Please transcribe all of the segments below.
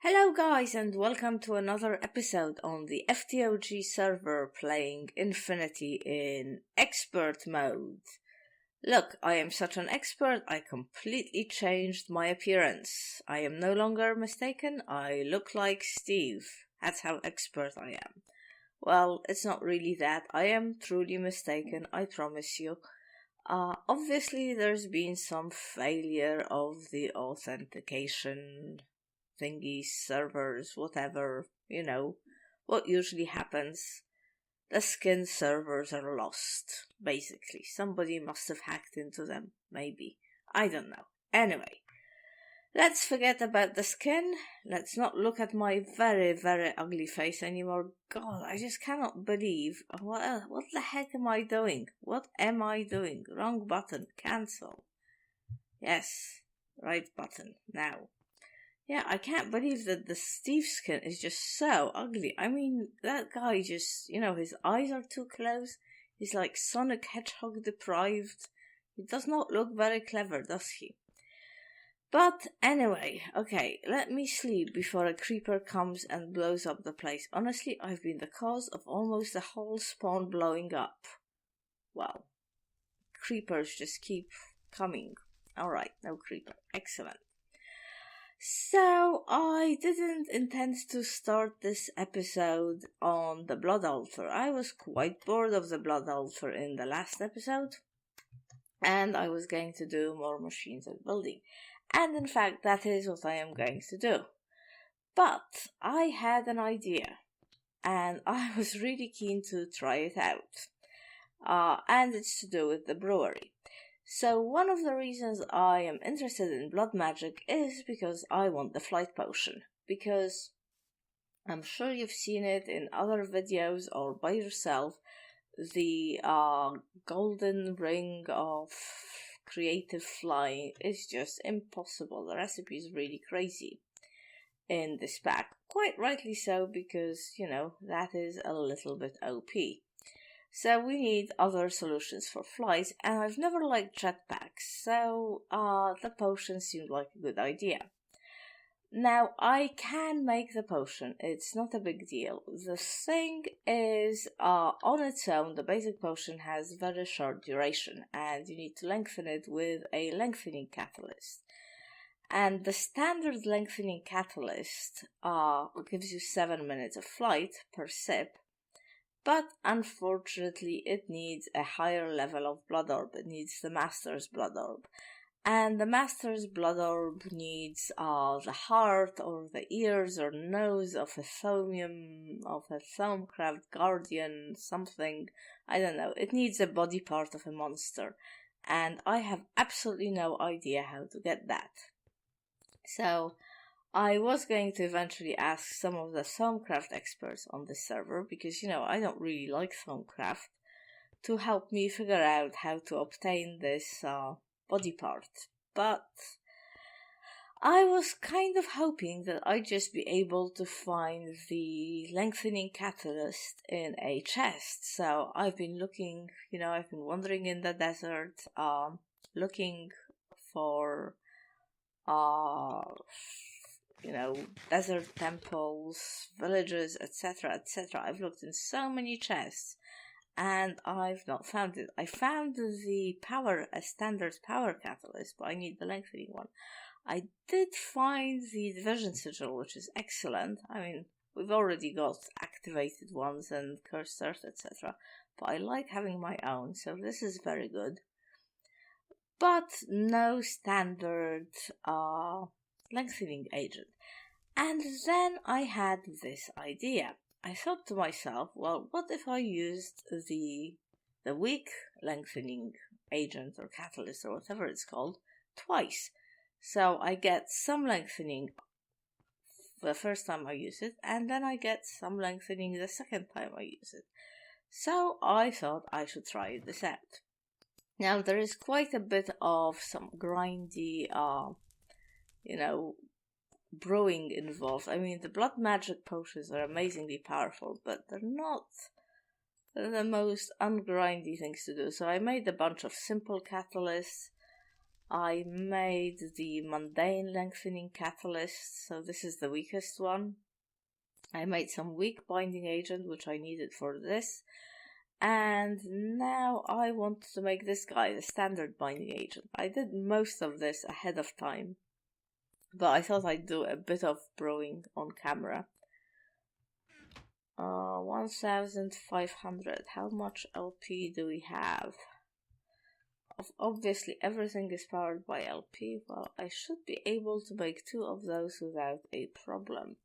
Hello guys and welcome to another episode on the FTOG server playing Infinity in expert mode. Look, I am such an expert, I completely changed my appearance. I am no longer Mistakin, I look like Steve. That's how expert I am. Well, it's not really that, I am truly Mistakin, I promise you. Obviously there's been some failure of the authentication thingies, servers, whatever, what usually happens. The skin servers are lost, basically. Somebody must have hacked into them, maybe. I don't know. Anyway, let's forget about the skin. Let's not look at my very, very ugly face anymore. God, I just cannot believe. What the heck am I doing? What am I doing? Wrong button. Cancel. Yes, right button. Now. Yeah, I can't believe that the Steve skin is just so ugly. I mean, that guy just, his eyes are too close. He's like Sonic Hedgehog deprived. He does not look very clever, does he? But anyway, okay, let me sleep before a creeper comes and blows up the place. Honestly, I've been the cause of almost the whole spawn blowing up. Wow. Creepers just keep coming. Alright, no creeper. Excellent. So, I didn't intend to start this episode on the Blood Altar. I was quite bored of the Blood Altar in the last episode, and I was going to do more machines and building. And in fact, that is what I am going to do. But I had an idea, and I was really keen to try it out. And it's to do with the brewery. So one of the reasons I am interested in blood magic is because I want the flight potion. Because I'm sure you've seen it in other videos or by yourself. The golden ring of creative flying is just impossible. The recipe is really crazy in this pack. Quite rightly so because, that is a little bit OP. So we need other solutions for flights, and I've never liked jetpacks, so the potion seemed like a good idea. Now, I can make the potion, it's not a big deal. The thing is, on its own, the basic potion has very short duration, and you need to lengthen it with a lengthening catalyst. And the standard lengthening catalyst gives you 7 minutes of flight per sip. But unfortunately, it needs a higher level of blood orb. It needs the Master's blood orb. And the Master's blood orb needs the heart or the ears or nose of a Thomcraft guardian, something. I don't know. It needs a body part of a monster. And I have absolutely no idea how to get that. So I was going to eventually ask some of the Thomcraft experts on this server because, I don't really like Thomcraft to help me figure out how to obtain this body part. But I was kind of hoping that I'd just be able to find the lengthening catalyst in a chest. So I've been looking, I've been wandering in the desert, looking for desert temples, villages, etc., etc. I've looked in so many chests, and I've not found it. I found a standard power catalyst, but I need the lengthening one. I did find the division sigil, which is excellent. I mean, we've already got activated ones and cursed earth, etc., but I like having my own, so this is very good. But no standard lengthening agent. And then I had this idea. I thought to myself, well, what if I used the weak lengthening agent or catalyst or whatever it's called twice? So I get some lengthening the first time I use it, and then I get some lengthening the second time I use it. So I thought I should try this out. Now there is quite a bit of some grindy brewing involved. I mean, the blood magic potions are amazingly powerful, but they're not the most ungrindy things to do. So I made a bunch of simple catalysts, I made the mundane lengthening catalyst, so this is the weakest one. I made some weak binding agent, which I needed for this. And now I want to make this guy, the standard binding agent. I did most of this ahead of time, but I thought I'd do a bit of brewing on camera. 1500. How much LP do we have? Obviously everything is powered by LP. Well, I should be able to make 2 of those without a problem.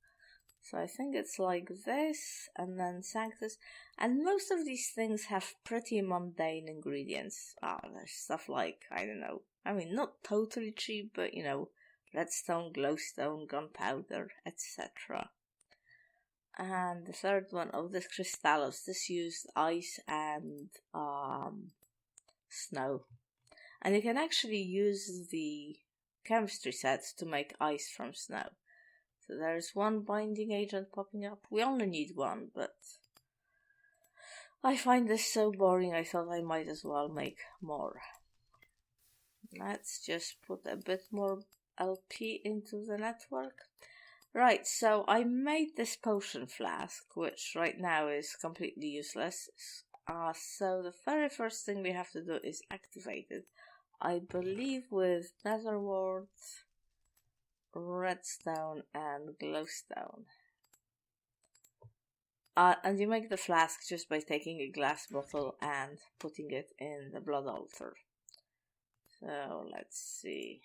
So I think it's like this, and then Sanctus. And most of these things have pretty mundane ingredients. There's stuff like, I don't know, I mean, not totally cheap, but you know, redstone, glowstone, gunpowder, etc. And the third one, this Crystallos, this used ice and snow. And you can actually use the chemistry sets to make ice from snow. So there's one binding agent popping up. We only need one, but I find this so boring I thought I might as well make more. Let's just put a bit more LP into the network. Right, so I made this potion flask, which right now is completely useless. So the very first thing we have to do is activate it. I believe with nether wart, redstone and glowstone. And you make the flask just by taking a glass bottle and putting it in the blood altar. So let's see.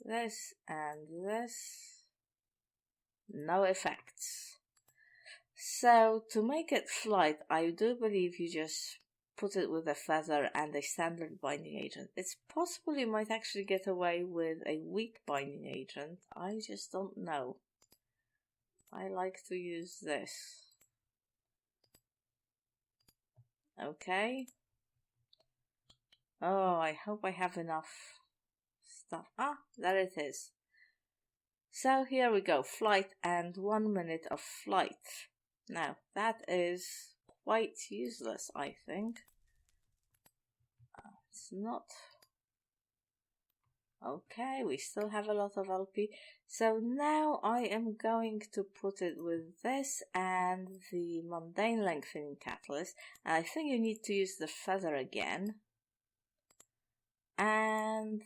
This and this. No effects. So to make it flight, I do believe you just put it with a feather and a standard binding agent. It's possible you might actually get away with a weak binding agent. I just don't know. I like to use this. Okay. Oh, I hope I have enough stuff. There it is. So here we go. Flight and 1 minute of flight. Now, that is quite useless, I think. It's not. Okay, we still have a lot of LP. So now I am going to put it with this and the mundane lengthening catalyst. And I think you need to use the feather again. And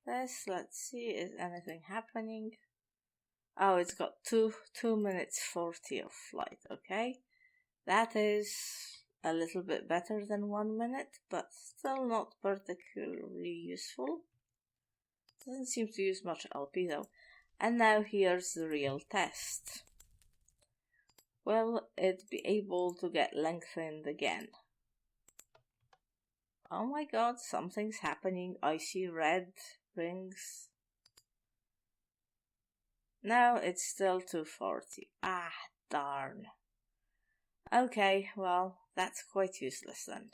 this, let's see, is anything happening? Oh, it's got 2 minutes 40 of flight, okay? That is a little bit better than 1 minute, but still not particularly useful. Doesn't seem to use much LP though. And now here's the real test. Will it be able to get lengthened again? Oh my god, something's happening. I see red rings. No, it's still 240. Darn. Okay, well, that's quite useless then.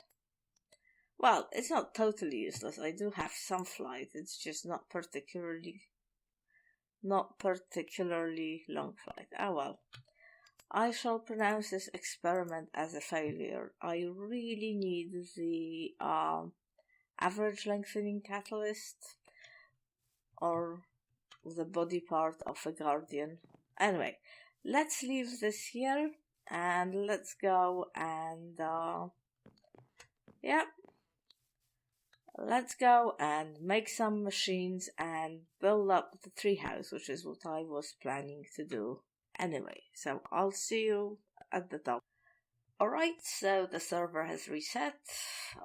Well, it's not totally useless. I do have some flight. It's just not particularly long flight. Well. I shall pronounce this experiment as a failure. I really need the average lengthening catalyst or the body part of a guardian. Anyway, let's leave this here and let's go and let's go and make some machines and build up the treehouse, which is what I was planning to do anyway. So I'll see you at the top. Alright, so the server has reset.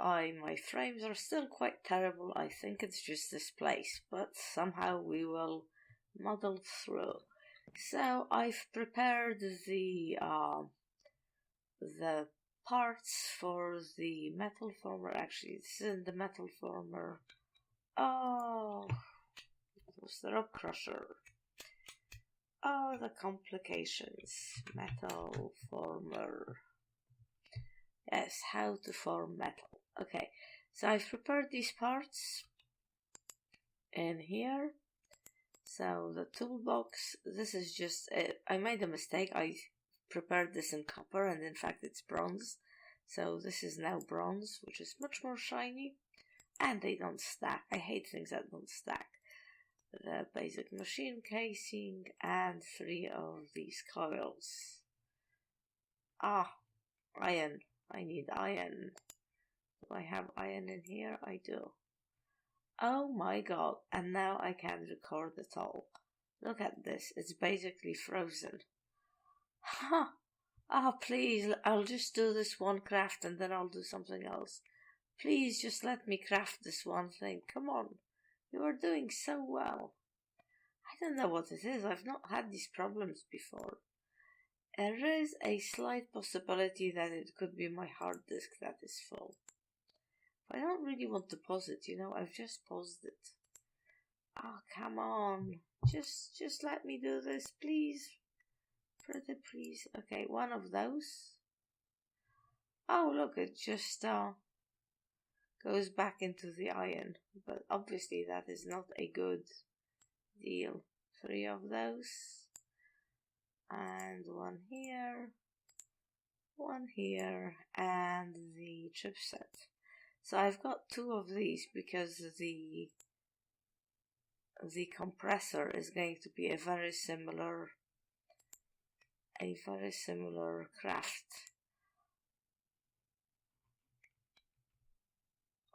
My frames are still quite terrible. I think it's just this place, but somehow we will muddle through. So I've prepared the parts for the metal former. Actually, this isn't the metal former. Oh, it was the rock crusher. Oh, the complications. Metal former. Yes, how to form metal. Okay, so I've prepared these parts in here. So the toolbox, this is just, I made a mistake. I prepared this in copper and in fact it's bronze. So this is now bronze, which is much more shiny. and they don't stack. I hate things that don't stack. The basic machine casing and 3 of these coils. Iron. I need iron. Do I have iron in here? I do. Oh my god, and now I can't record at all. Look at this, it's basically frozen. Huh. Please, I'll just do this one craft and then I'll do something else. Please just let me craft this one thing. Come on. You are doing so well. I don't know what it is. I've not had these problems before. There is a slight possibility that it could be my hard disk that is full. But I don't really want to pause it, I've just paused it. Come on. Just let me do this, please. Pretty please. Okay, one of those. Oh, look, it just goes back into the iron. But obviously that is not a good deal. 3 of those. And one here. One here. And the chipset. So I've got 2 of these because the compressor is going to be a very similar craft.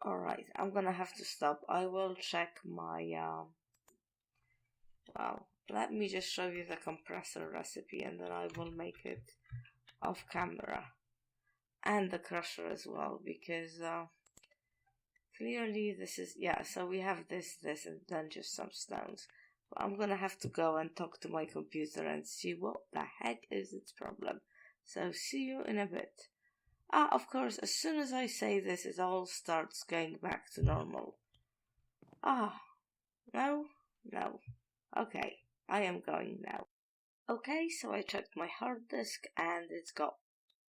Alright, I'm gonna have to stop. I will check my let me just show you the compressor recipe and then I will make it off camera. And the crusher as well, because clearly this is, so we have this and then just some stones. But I'm gonna have to go and talk to my computer and see what the heck is its problem. So see you in a bit. Of course, as soon as I say this, it all starts going back to normal. No. Okay, I am going now. Okay, so I checked my hard disk and it's got,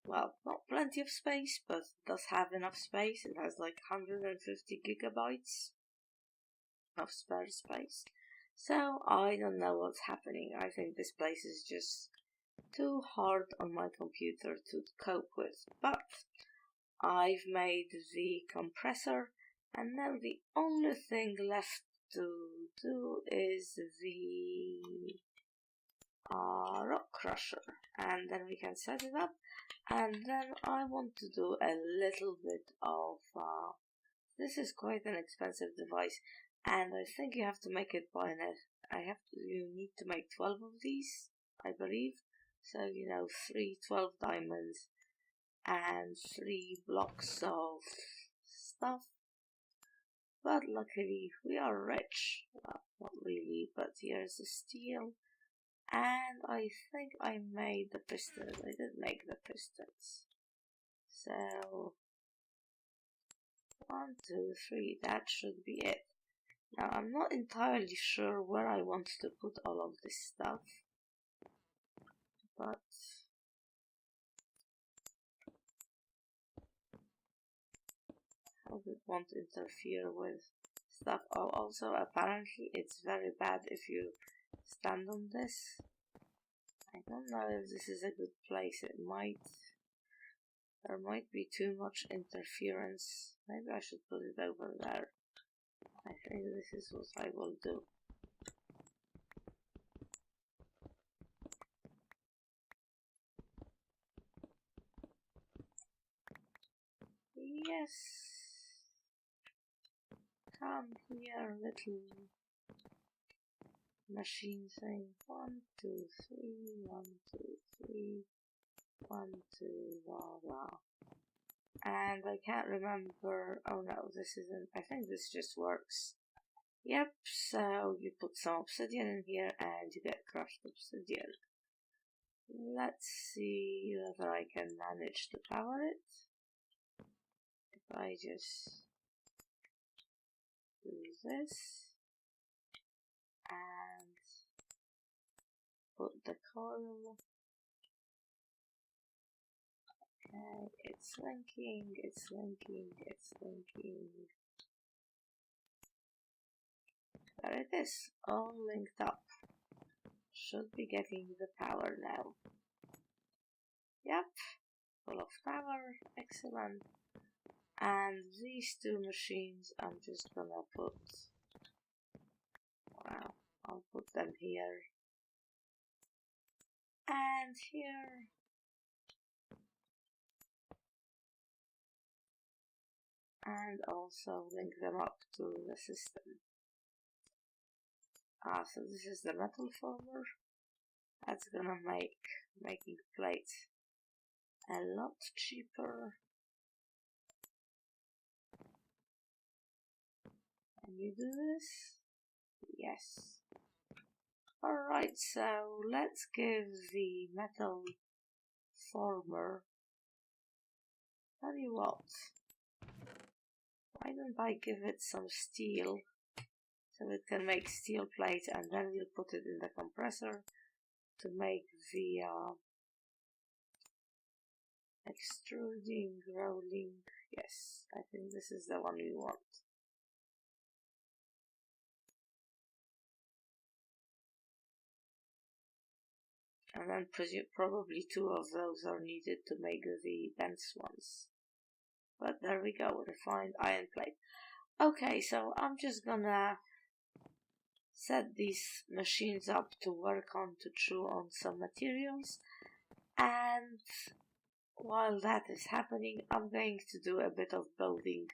well, not plenty of space, but it does have enough space. It has like 150 gigabytes of spare space. So I don't know what's happening. I think this place is just too hard on my computer to cope with. But I've made the compressor, and now the only thing left to do is the rock crusher, and then we can set it up. And then I want to do a little bit of this is quite an expensive device, and I think you have to make it by you need to make 12 of these, I believe. So 3 12 diamonds and 3 blocks of stuff. But luckily we are rich. Well, not really, but here's the steel. And I think I made the pistons. I did make the pistons. So 1, 2, 3, that should be it. Now I'm not entirely sure where I want to put all of this stuff, but I won't interfere with stuff. Oh, also apparently it's very bad if you stand on this. I don't know if this is a good place. There might be too much interference. Maybe I should put it over there. I think this is what I will do. Yes. Come here, little machine thing. 1, 2, 3, 1, 2, 3, 1, 2, blah, blah. And I can't remember. Oh no, this isn't. I think this just works. Yep, so you put some obsidian in here and you get crushed obsidian. Let's see whether I can manage to power it. If I just do this and put the coil. Okay, it's linking. There it is, all linked up. Should be getting the power now. Yep, full of power, excellent. And these two machines, I'm just gonna put, well, I'll put them here and here. And also link them up to the system. So this is the metal former. That's gonna make making plates a lot cheaper. Can you do this? Yes. Alright, so let's give the metal former. Tell you what, why don't I give it some steel so it can make steel plates, and then we'll put it in the compressor to make the extruding, rolling. Yes, I think this is the one we want. And then probably two of those are needed to make the dense ones. But there we go, refined iron plate. Okay, so I'm just gonna set these machines up to work on, to chew on some materials. And while that is happening, I'm going to do a bit of building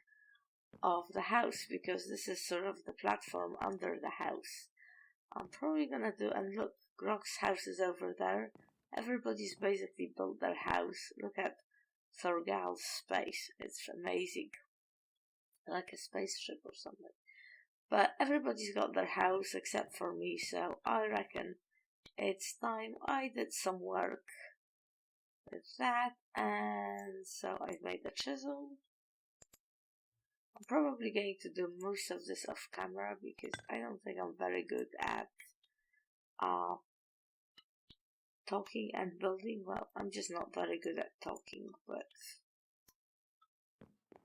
of the house, because this is sort of the platform under the house. I'm probably gonna do, and look, Grok's house is over there. Everybody's basically built their house. Look at Thorgal's space. It's amazing. Like a spaceship or something. But everybody's got their house except for me, so I reckon it's time I did some work with that. And so I've made a chisel. I'm probably going to do most of this off camera because I don't think I'm very good at talking and building. Well, I'm just not very good at talking, but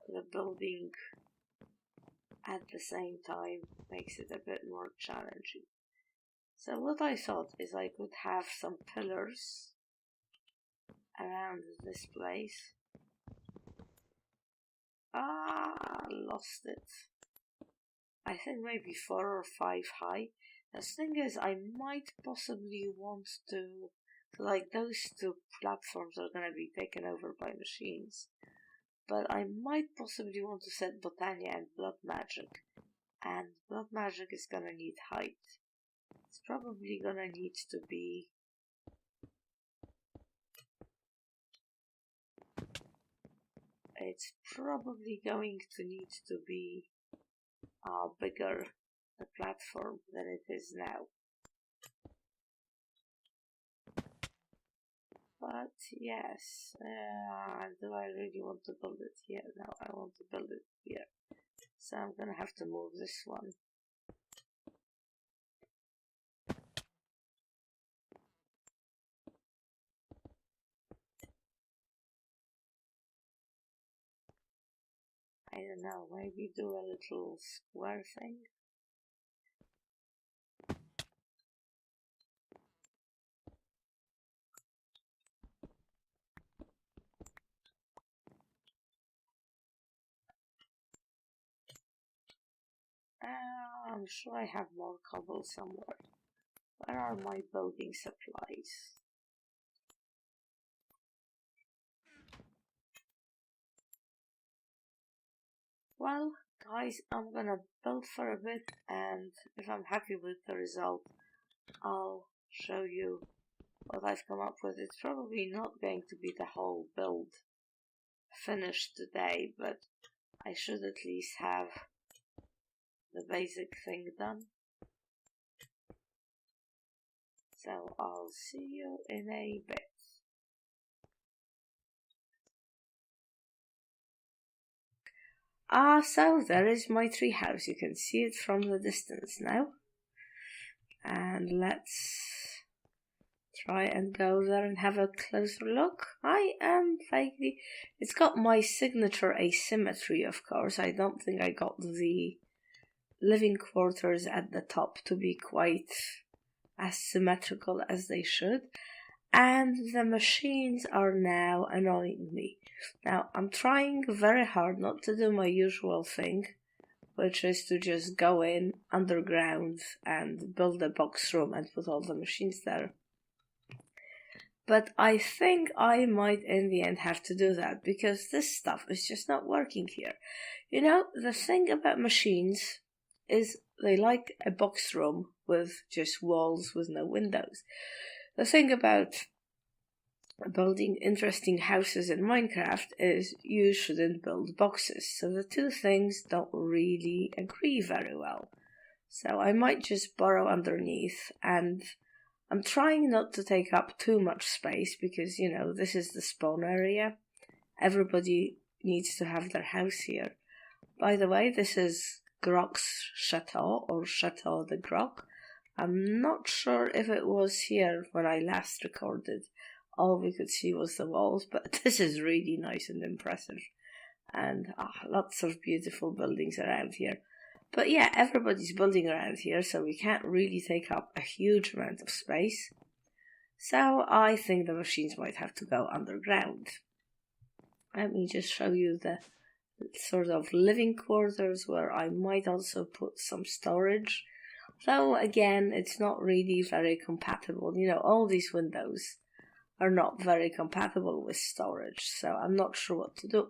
the building at the same time makes it a bit more challenging. So what I thought is I could have some pillars around this place. Lost it. I think maybe 4 or 5 high. The thing is, I might possibly want to, like, those two platforms are gonna be taken over by machines. But I might possibly want to set Botania and Blood Magic. And Blood Magic is gonna need height. It's probably gonna need to be bigger a platform than it is now. But yes, do I really want to build it here? No, I want to build it here. So I'm gonna have to move this one. I don't know, maybe do a little square thing. I'm sure I have more cobble somewhere. Where are my building supplies? Well, guys, I'm gonna build for a bit, and if I'm happy with the result, I'll show you what I've come up with. It's probably not going to be the whole build finished today, but I should at least have the basic thing done. So I'll see you in a bit. So there is my treehouse. You can see it from the distance now. And let's try and go there and have a closer look. I am vaguely... It's got my signature asymmetry, of course. I don't think I got the living quarters at the top to be quite as symmetrical as they should. and the machines are now annoying me. Now, I'm trying very hard not to do my usual thing, which is to just go in underground and build a box room and put all the machines there. But I think I might in the end have to do that, because this stuff is just not working here. You know, the thing about machines is they like a box room with just walls with no windows. The thing about building interesting houses in Minecraft is you shouldn't build boxes. So the two things don't really agree very well. So I might just burrow underneath, and I'm trying not to take up too much space because, you know, this is the spawn area. Everybody needs to have their house here. By the way, this is Grok's chateau, or Chateau de Grok. I'm not sure if it was here when I last recorded. All we could see was the walls, but this is really nice and impressive. And lots of beautiful buildings around here. But yeah, everybody's building around here, so we can't really take up a huge amount of space. So I think the machines might have to go underground. Let me just show you the sort of living quarters where I might also put some storage. Though again, it's not really very compatible. You know, all these windows are not very compatible with storage, so I'm not sure what to do.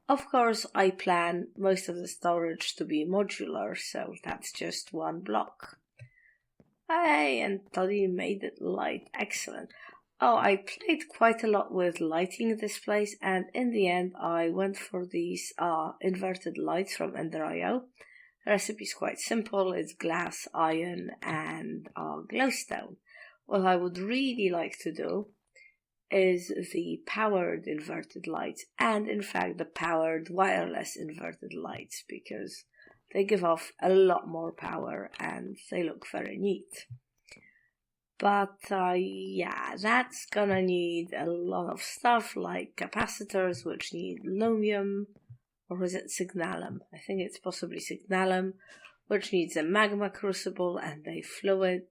Of course, I plan most of the storage to be modular, so that's just one block. Hey, and Toddy made it light. Excellent. Oh, I played quite a lot with lighting this place, and in the end I went for these inverted lights from Ender.io. The recipe is quite simple. It's glass, iron, and glowstone. What I would really like to do is the powered inverted lights, and in fact the powered wireless inverted lights, because they give off a lot more power and they look very neat. But yeah, that's gonna need a lot of stuff like capacitors, which need lumium, or is it signalum? I think it's possibly signalum, which needs a magma crucible and a fluid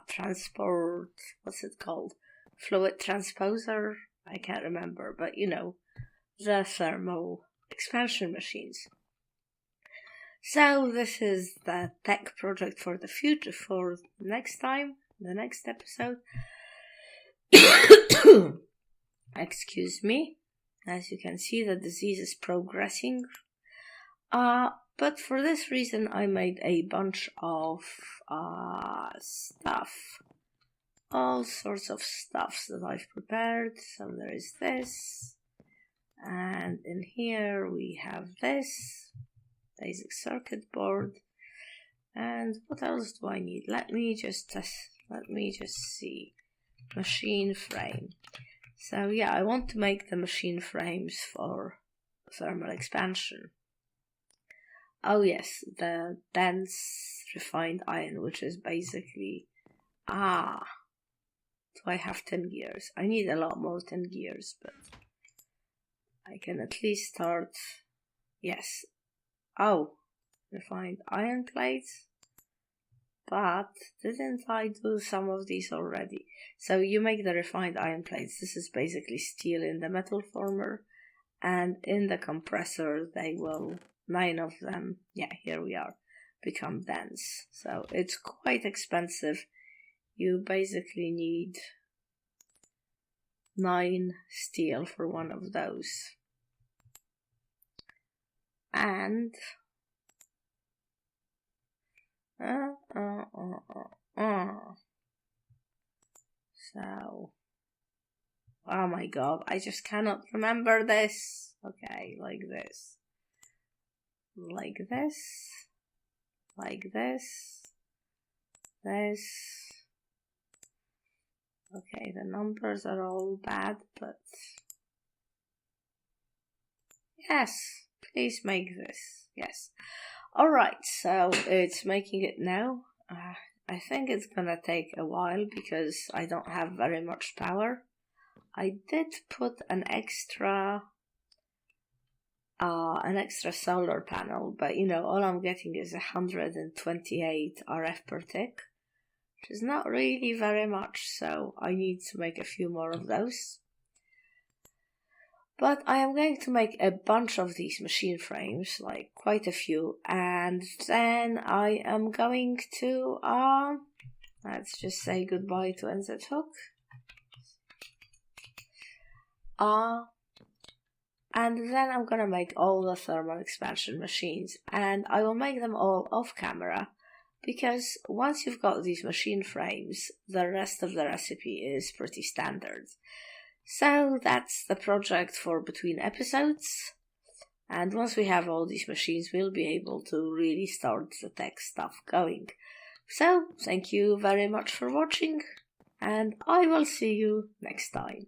transport, what's it called? Fluid transposer? I can't remember, but you know, the thermal expansion machines. So this is the tech project for the future, for next time, the next episode. Excuse me. As you can see, the disease is progressing. But for this reason, I made a bunch of stuff. All sorts of stuffs that I've prepared. So there is this. And in here we have this. Basic circuit board. And what else do I need? Let me just see. Machine frame. So yeah, I want to make the machine frames for thermal expansion. Oh yes, the dense refined iron, which is basically do I have 10 gears? I need a lot more 10 gears, but I can at least start. Yes. Oh, refined iron plates. But didn't I do some of these already? So you make the refined iron plates. This is basically steel in the metal former. And in the compressor, they will, 9 of them, yeah, here we are, become dense. So it's quite expensive. You basically need 9 steel for one of those. And so, oh my god, I just cannot remember this. Okay, like this, like this, like this, this. Okay, the numbers are all bad, but yes, please make this. Yes. Alright, so it's making it now. I think it's gonna take a while because I don't have very much power. I did put an extra solar panel, but you know, all I'm getting is 128 RF per tick. which is not really very much, so I need to make a few more of those. But I am going to make a bunch of these machine frames, like quite a few, and then I am going to, let's just say goodbye to NZ Hook. And then I'm gonna make all the thermal expansion machines, and I will make them all off camera, because once you've got these machine frames, the rest of the recipe is pretty standard. So that's the project for between episodes, and once we have all these machines, we'll be able to really start the tech stuff going. So, thank you very much for watching, and I will see you next time.